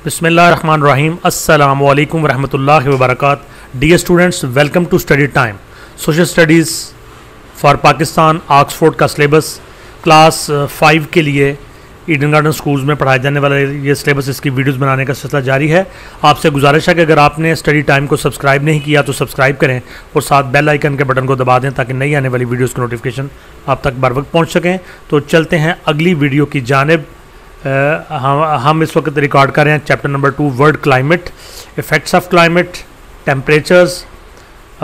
बिस्मिल्लाहिर्रहमानिर्रहीम। अस्सलामु अलैकुम वरहमतुल्लाहि वबरकातुहू। Dear students, welcome to study time. Social studies for Pakistan Oxford का सिलेबस क्लास 5 के लिए ईडन गार्डन स्कूल्स में पढ़ाए जाने वाला ये सिलेबस, इसकी वीडियोस बनाने का सिलसिला जारी है। आपसे गुजारिश है कि अगर आपने स्टडी टाइम को सब्सक्राइब नहीं किया तो सब्सक्राइब करें और साथ बेल आइकन के बटन को दबा दें ताकि नई आने वाली वीडियोस की नोटिफिकेशन आप तक बर वक्त पहुँच सकें। तो चलते हैं अगली वीडियो की जानिब। हम इस वक्त रिकॉर्ड कर रहे हैं chapter number 2 world climate, effects of climate, temperatures.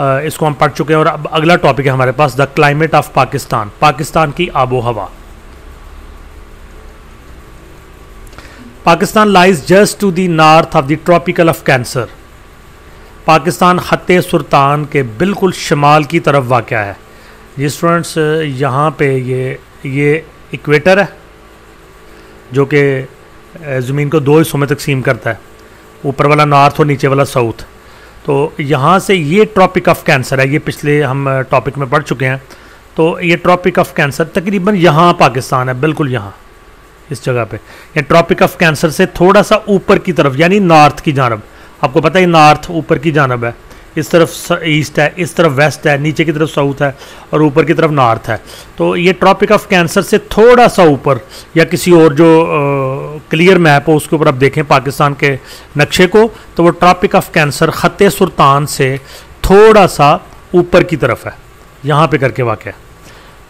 इसको हम पढ़ चुके हैं और अब अगला टॉपिक है हमारे पास the climate of Pakistan, Pakistan की आबो हवा। Pakistan lies just to the north of the tropical of Cancer. Pakistan खत्ते सुल्तान के बिल्कुल शमाल की तरफ वाक़या है। जी स्टूडेंट्स, यहाँ पे ये इक्वेटर है जो कि ज़मीन को 2 हिस्सों में तकसीम करता है, ऊपर वाला नॉर्थ और नीचे वाला साउथ। तो यहाँ से ये ट्रॉपिक ऑफ कैंसर है, ये पिछले हम टॉपिक में पढ़ चुके हैं। तो ये ट्रॉपिक ऑफ कैंसर तकरीबन यहाँ पाकिस्तान है, बिल्कुल यहाँ इस जगह पे। ये ट्रॉपिक ऑफ कैंसर से थोड़ा सा ऊपर की तरफ यानी नॉर्थ की जानब, आपको पता है नॉर्थ ऊपर की जानब है, इस तरफ ईस्ट है, इस तरफ वेस्ट है, नीचे की तरफ साउथ है और ऊपर की तरफ नॉर्थ है। तो ये ट्रॉपिक ऑफ कैंसर से थोड़ा सा ऊपर या किसी और जो क्लियर मैप हो उसके ऊपर आप देखें पाकिस्तान के नक्शे को, तो वो ट्रॉपिक ऑफ कैंसर खत्ते सुल्तान से थोड़ा सा ऊपर की तरफ है, यहाँ पे करके वाक़या है।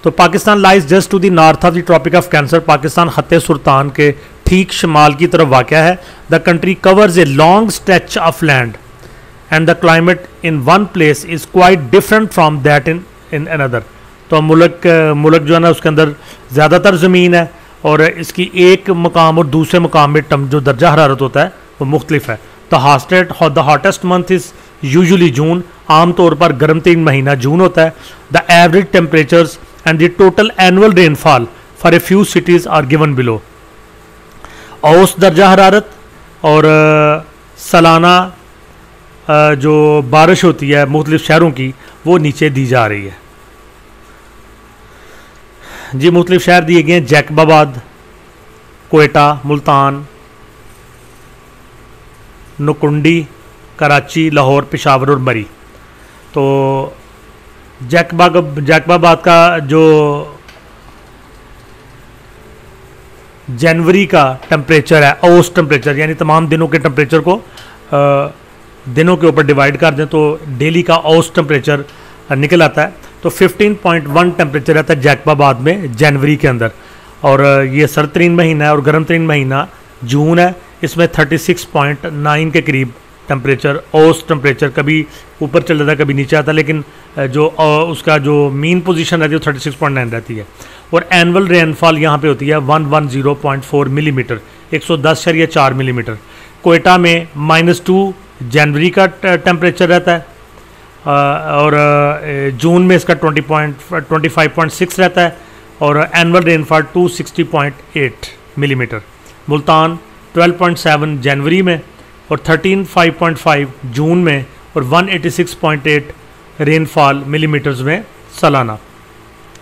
तो Pakistan lies just to the north of the tropic of Cancer. Pakistan खत्ते सुल्तान के ठीक शमाल की तरफ वाक़या है। The country covers a long stretch of land and the climate in one place is quite different from that in another। तो मुल्क जो है ना उसके अंदर ज़्यादातर ज़मीन है और इसकी एक मकाम और दूसरे मकाम में जो दर्जा हरारत होता है वो मुख्तलिफ है। The hottest month is usually June, आम तौर पर गर्म तीन महीना जून होता है। The average temperatures and the total annual rainfall for a few cities are given below. औसत दर्जा हरारत और सालाना जो बारिश होती है मुख्तलिफ शहरों की वो नीचे दी जा रही है। जी मुख्तलिफ शहर दिए गए हैं, जैकबाबाद, कोयटा, मुल्तान, नुकुंडी, कराची, लाहौर, पेशावर और मरी। तो जैकबाबाद का जो जनवरी का टेम्परेचर है, औसत टेम्परेचर यानी तमाम दिनों के टेम्परेचर को दिनों के ऊपर डिवाइड कर दें तो डेली का औसत टेम्परेचर निकल आता है। तो 15.1 टेम्परेचर रहता है जैकबाबाद में जनवरी के अंदर, और ये सर्द तरीन महीना है और गर्म तरीन महीना जून है। इसमें 36.9 के करीब टेम्परेचर, औसत टेम्परेचर कभी ऊपर चल जाता है कभी नीचे आता है, लेकिन जो उसका जो मीन पोजीशन रहती है वो 36.9 रहती है। और एनुअल रेनफॉल यहाँ पे होती है 110.4 मिलीमीटर, 110.4 मिलीमीटर। कोयटा में -2 जनवरी का टेम्परेचर रहता है और जून में इसका 25.6 रहता है और एनुअल रेनफॉल 260.8 मिलीमीटर। मुल्तान 12.7 जनवरी में और 13.5 जून में और 186.8 रेनफॉल मिलीमीटर्स में सालाना।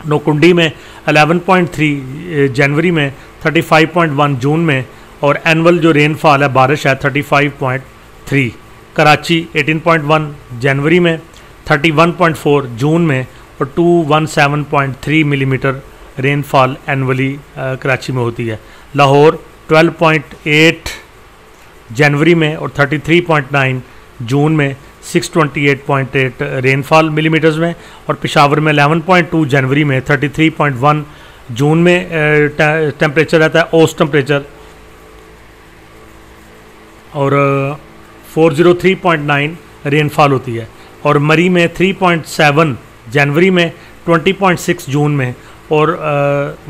नौकुंडी में 11.3 जनवरी में, 35.1 जून में और एनुअल जो रेनफॉल है बारिश है 35.3। कराची 18.1 जनवरी में, 31.4 जून में और 217.3 मिलीमीटर रेनफॉल एनुअली कराची में होती है। लाहौर 12.8 जनवरी में और 33.9 जून में, 628.8 रेनफॉल मिलीमीटर्स में। और पेशावर में 11.2 जनवरी में, 33.1 जून में टेम्परेचर रहता है औसत टेम्परेचर, और 403.9 रेनफॉल होती है। और मरी में 3.7 जनवरी में, 20.6 जून में और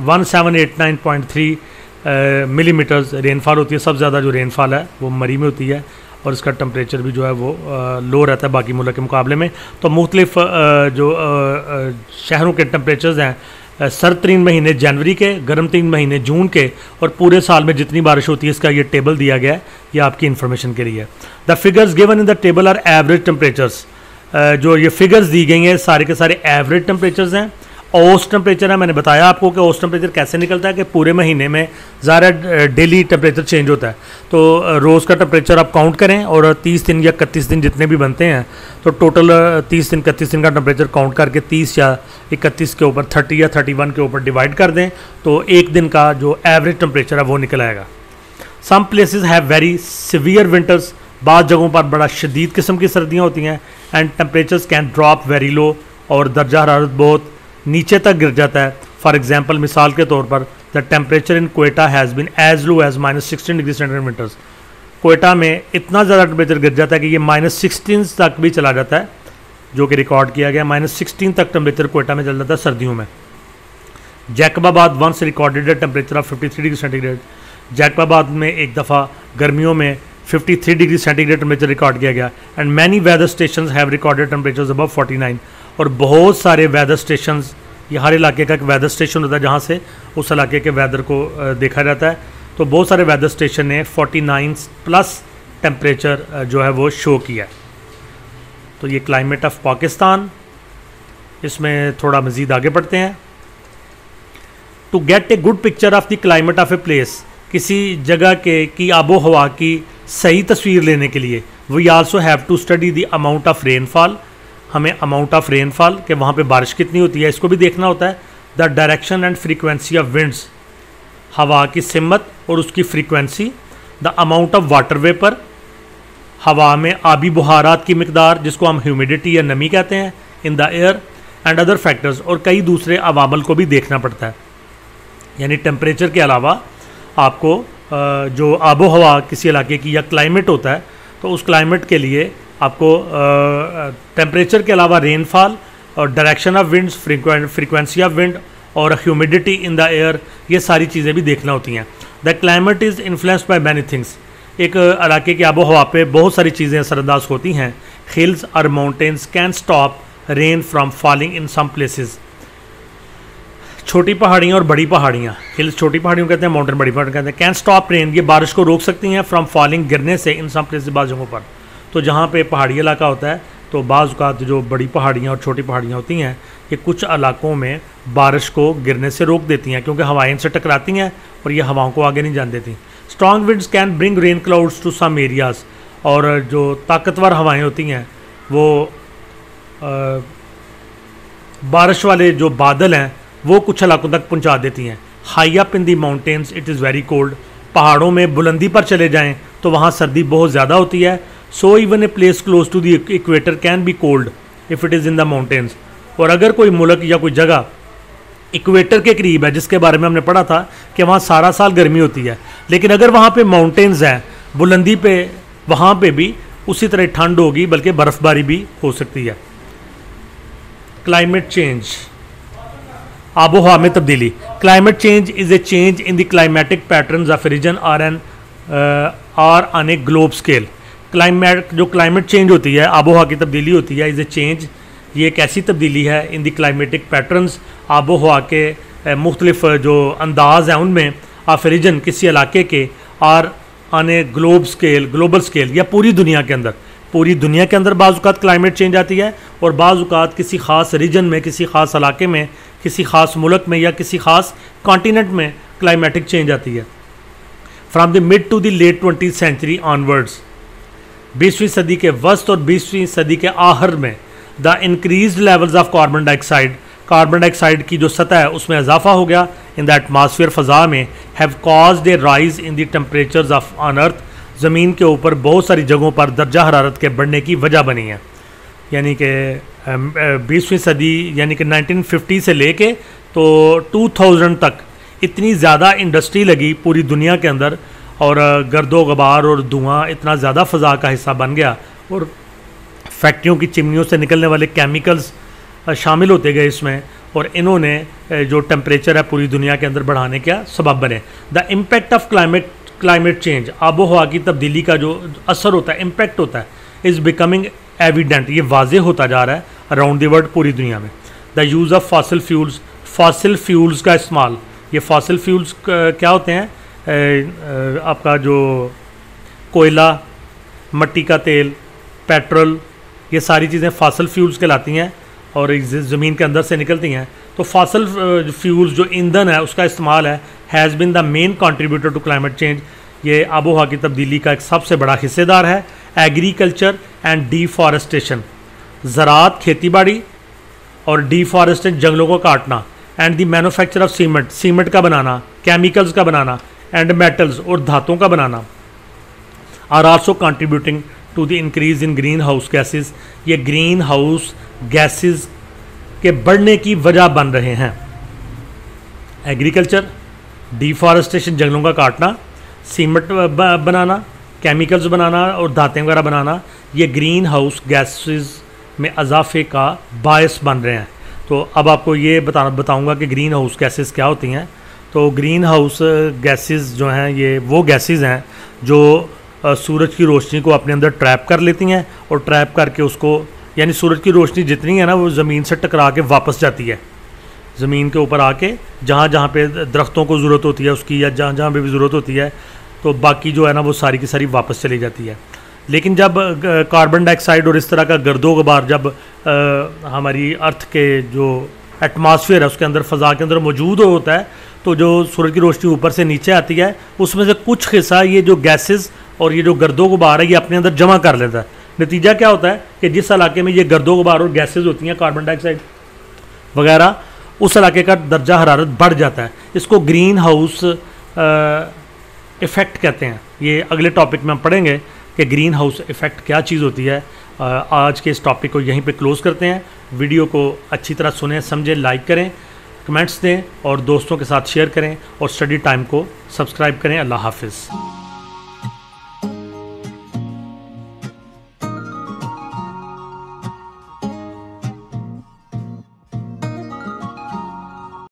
1789.3 मिलीमीटर्स रेनफॉल होती है। सबसे ज़्यादा जो रेनफॉल है वो मरी में होती है और इसका टेम्परेचर भी जो है वो लो रहता है बाकी मुल्क के मुकाबले में। तो मुख्तलिफ जो शहरों के टेम्परेचर्स हैं, सर्द तरीन महीने जनवरी के, गर्म तरीन महीने जून के, और पूरे साल में जितनी बारिश होती है इसका ये टेबल दिया गया है, ये आपकी इन्फॉर्मेशन के लिए। The figures given in the table are average temperatures. जो ये फिगर्स दी गई हैं सारे के सारे एवरेज टेम्परेचर्स हैं औसत टेम्परेचर है, मैंने बताया आपको कि औसत टेम्परेचर कैसे निकलता है कि पूरे महीने में ज़्यादा डेली टेम्परेचर चेंज होता है। तो रोज़ का टेम्परेचर आप काउंट करें और 30 दिन या 31 दिन जितने भी बनते हैं, तो टोटल 30 दिन 31 दिन का टेम्परेचर काउंट करके 30 या 31 के ऊपर 30 या 31 के ऊपर डिवाइड कर दें, तो एक दिन का जो एवरेज टेम्परेचर है वो निकल आएगा। Some places have very severe winters, बाद जगहों पर बड़ा शदीद किस्म की सर्दियाँ होती हैं। And temperatures can drop very low, और दर्जा हरारत बहुत नीचे तक गिर जाता है। फॉर एग्जाम्पल, मिसाल के तौर पर the temperature in Quetta has been as low as -16 degree centigrade winters. Quetta में इतना ज़्यादा टेम्परेचर गिर जाता है कि ये -16 तक भी चला जाता है, जो कि रिकॉर्ड किया गया। -16 तक टेम्परेचर कोयटा में चल जाता है सर्दियों में। Jacobabad once recorded a temperature of 53 degree centigrade. Jacobabad में एक दफ़ा गर्मियों में 53 डिग्री सेंटीग्रेड टेम्परेचर रिकॉर्ड किया गया। And many weather station have recorded temperatures above 49। और बहुत सारे वेदर स्टेशंस, ये हर इलाके का एक वेदर स्टेशन होता है जहाँ से उस इलाके के वेदर को देखा जाता है। तो बहुत सारे वेदर स्टेशन ने 49 प्लस टेम्परेचर जो है वो शो किया है। तो ये क्लाइमेट ऑफ पाकिस्तान, इसमें थोड़ा मज़ीद आगे बढ़ते हैं। To get a good picture of the climate of a place, किसी जगह के की आबो हवा की सही तस्वीर लेने के लिए we also have to study the amount of rainfall. हमें अमाउंट ऑफ रेनफॉल के वहाँ पे बारिश कितनी होती है इसको भी देखना होता है। The direction and frequency of winds, हवा की सिमत और उसकी frequency. The amount of water vapour, हवा में आबी बुहारात की मकदार जिसको हम ह्यूमिडिटी या नमी कहते हैं in the air. And other factors, और कई दूसरे अवामल को भी देखना पड़ता है। यानी टेम्परेचर के अलावा आपको जो आबो हवा किसी इलाके की या क्लाइमेट होता है, तो उस क्लाइमेट के लिए आपको टेम्परेचर के अलावा रेनफॉल और direction of winds, frequency of wind और ह्यूमिडिटी इन द एयर, ये सारी चीज़ें भी देखना होती हैं। The climate is influenced by many things. एक इलाके की आबो हवा पे बहुत सारी चीज़ें असरअंदाज होती हैं। हिल्स और mountains can stop rain from falling in some places. छोटी पहाड़ियाँ और बड़ी पहाड़ियाँ, हिल्स छोटी पहाड़ियों कहते हैं, माउंटेन बड़ी पहाड़ियों कहते हैं। कैन स्टॉप रेन, ये बारिश को रोक सकती हैं फ्रॉम फॉलिंग, गिरने से, इन सम प्लेसेस, बाज़ जगहों पर। तो जहाँ पे पहाड़ी इलाका होता है, तो बाज़ औक़ात जो बड़ी पहाड़ियाँ और छोटी पहाड़ियाँ होती हैं, ये कुछ इलाकों में बारिश को गिरने से रोक देती हैं क्योंकि हवाएं इनसे टकराती हैं और ये हवाओं को आगे नहीं जाने देती। Strong winds can bring rain clouds to some areas, और जो ताकतवर हवाएँ होती हैं वो बारिश वाले जो बादल हैं वो कुछ इलाकों तक पहुंचा देती हैं। High up in the mountains it is very cold, पहाड़ों में बुलंदी पर चले जाएं तो वहाँ सर्दी बहुत ज़्यादा होती है। So even a place close to the equator can be cold if it is in the mountains. और अगर कोई मुल्क या कोई जगह इक्वेटर के करीब है, जिसके बारे में हमने पढ़ा था कि वहाँ सारा साल गर्मी होती है, लेकिन अगर वहाँ पे माउंटेन्स हैं बुलंदी पे, वहाँ पे भी उसी तरह ठंड होगी, बल्कि बर्फ़बारी भी हो सकती है। क्लाइमेट चेंज, आबो हवा में तब्दीली। Climate change is a change in the climatic patterns of region or on a global scale. जो क्लाइमेट चेंज होती है, आबो हवा की तब्दीली होती है, इज़ ए चेंज, ये एक ऐसी तब्दीली है इन द क्लाइमेटिक पैटर्न्स, आबो हवा के मुख्तलिफ जो अंदाज हैं उनमें, ऑफ रीजन, किसी इलाके के, और on a global scale, global scale, या पूरी दुनिया के अंदर। पूरी दुनिया के अंदर बाज़ औक़ात क्लाइमेट चेंज आती है, और बाज़ औक़ात किसी ख़ास रीजन में, किसी ख़ास इलाके में, किसी ख़ास मुल्क में या किसी ख़ास कॉन्टिनेंट में क्लाइमेटिक चेंज आती है। From the mid to the late 20th century onwards, 20वीं सदी के वस्त और 20वीं सदी के आखिर में, the increase levels of carbon dioxide की जो सतह है उसमें इजाफा हो गया इन द एटमॉस्फेयर, फ़ज़ा में, have caused A rise in the temperatures of on earth, ज़मीन के ऊपर बहुत सारी जगहों पर दर्जा हरारत के बढ़ने की वजह बनी है। यानी कि 20वीं सदी यानी कि 1950 से लेके तो 2000 तक इतनी ज़्यादा इंडस्ट्री लगी पूरी दुनिया के अंदर, और गर्दो गबार और धुआं इतना ज़्यादा फ़ज़ा का हिस्सा बन गया, और फैक्ट्रियों की चिमनियों से निकलने वाले केमिकल्स शामिल होते गए इसमें, और इन्होंने जो टेम्परेचर है पूरी दुनिया के अंदर बढ़ाने का सबब बने। The impact of climate change, आबो हवा की तब्दीली का जो असर होता है, इम्पेक्ट होता है, इज़ बिकमिंग एविडेंट, ये वाज़े होता जा रहा है अराउंड द वर्ल्ड, पूरी दुनिया में। The use of fossil fuels का इस्तेमाल, ये फॉसिल फ्यूल्स क्या होते हैं, आपका जो कोयला, मट्टी का तेल, पेट्रोल, ये सारी चीज़ें फॉसिल फ्यूल्स कहलाती हैं और ज़मीन के अंदर से निकलती हैं। तो फॉसल फ्यूल्स जो ईंधन है उसका इस्तेमाल है has been the main contributor to climate change, ये आबोहवा की तब्दीली का एक सबसे बड़ा हिस्सेदार है। एग्रीकल्चर एंड डिफॉरेस्टेशन, ज़राअत खेती बाड़ी और डिफॉरेस्टेशन जंगलों को काटना, and the manufacture of cement, cement का बनाना, केमिकल्स का बनाना, एंड मेटल्स और धातुओं का बनाना are also contributing to the increase in greenhouse gases, ये ग्रीन हाउस गैसेज के बढ़ने की वजह बन रहे हैं। एग्रीकल्चर, डिफॉरेस्टेशन जंगलों का काटना, सीमेंट बनाना, केमिकल्स बनाना और धातें वगैरह बनाना, ये ग्रीन हाउस गैसेज में इजाफे का बायस बन रहे हैं। तो अब आपको ये बताऊंगा कि ग्रीन हाउस गैसेज क्या होती हैं। तो ग्रीन हाउस गैसेज जो हैं ये वो गैसेज हैं जो सूरज की रोशनी को अपने अंदर ट्रैप कर लेती हैं और ट्रैप करके उसको, यानी सूरज की रोशनी जितनी है ना वो ज़मीन से टकरा के वापस जाती है ज़मीन के ऊपर आके, जहाँ जहाँ पे दरख्तों को ज़रूरत होती है उसकी, या जहाँ जहाँ पे भी ज़रूरत होती है, तो बाकी जो है ना वो सारी की सारी वापस चली जाती है। लेकिन जब कार्बन डाइऑक्साइड और इस तरह का गर्दो गुबार जब हमारी अर्थ के जो एटमॉस्फेयर है उसके अंदर, फ़ज़ा के अंदर मौजूद होता है, तो जो सूरज की रोशनी ऊपर से नीचे आती है उसमें से कुछ हिस्सा ये जो गैसेस और ये जो गर्दो गुबार है ये अपने अंदर जमा कर लेता है। नतीजा क्या होता है कि जिस इलाके में ये गर्दो गुबार और गैसेज होती हैं, कार्बन डाइऑक्साइड वगैरह, उस इलाके का दर्जा हरारत बढ़ जाता है। इसको ग्रीन हाउस इफ़ेक्ट कहते हैं। ये अगले टॉपिक में हम पढ़ेंगे कि ग्रीन हाउस इफ़ेक्ट क्या चीज़ होती है। आज के इस टॉपिक को यहीं पे क्लोज़ करते हैं। वीडियो को अच्छी तरह सुनें, समझें, लाइक करें, कमेंट्स दें और दोस्तों के साथ शेयर करें और स्टडी टाइम को सब्सक्राइब करें। अल्लाह हाफिज़।